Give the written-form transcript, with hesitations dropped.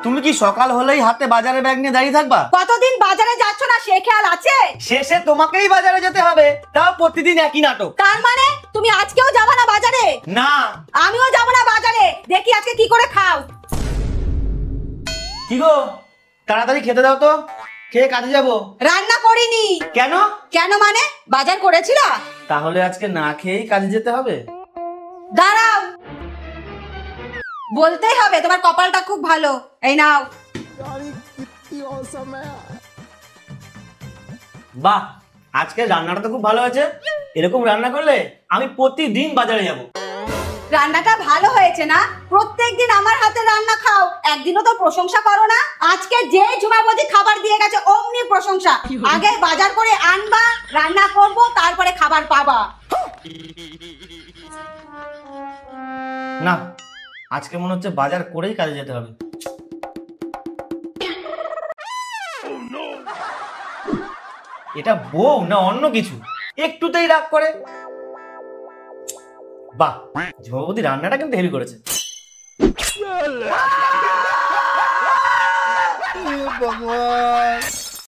তুমি কি সকাল হলেই হাতে বাজারে ব্যাগ নিয়ে দাঁড়িয়ে থাকবা? কতদিন বাজারে যাচ্ছ না সে খেয়াল আছে? শেষে তোমাকেই বাজারে যেতে হবে, তাও প্রতিদিন একই নাটক। তার মানে তুমি আজকেও যাবে না বাজারে? না, আমিও যাব না বাজারে, দেখি আজকে কি করে খাও। কি গো, তাড়াতাড়ি খেতে দাও তো, খেয়ে কাজে যাবো। রান্না করিনি। কেন? কেন মানে বাজার করেছিলা? তাহলে আজকে না খেয়েই কাজে যেতে হবে? দাঁড়াও, বলতেই হবে তোমার কপালটা খুব ভালো। এই নাও। বাহ, আজকে রান্নাটা তো খুব ভালো হয়েছে। এরকম রান্না করলে আমি প্রতিদিন বাজারে যাব। রান্নাটা ভালো হয়েছে না? প্রত্যেকদিন আমার হাতে রান্না খাও, একদিনও তো প্রশংসা করো না। আজকে যে ঝুমাবতী খাবার দিয়ে গেছে অমনি প্রশংসা। আগে বাজার করে আনবা, রান্না করব, তারপরে খাবার পাবা। না, আজকে মনে হচ্ছে বাজার করেই কাজে যেতে হবে। এটা বউ না অন্য কিছু, একটুতেই রাগ করে। বাহ, ঝুমাবতী রান্নাটা কিন্তু হেভি করেছে। ভগবান।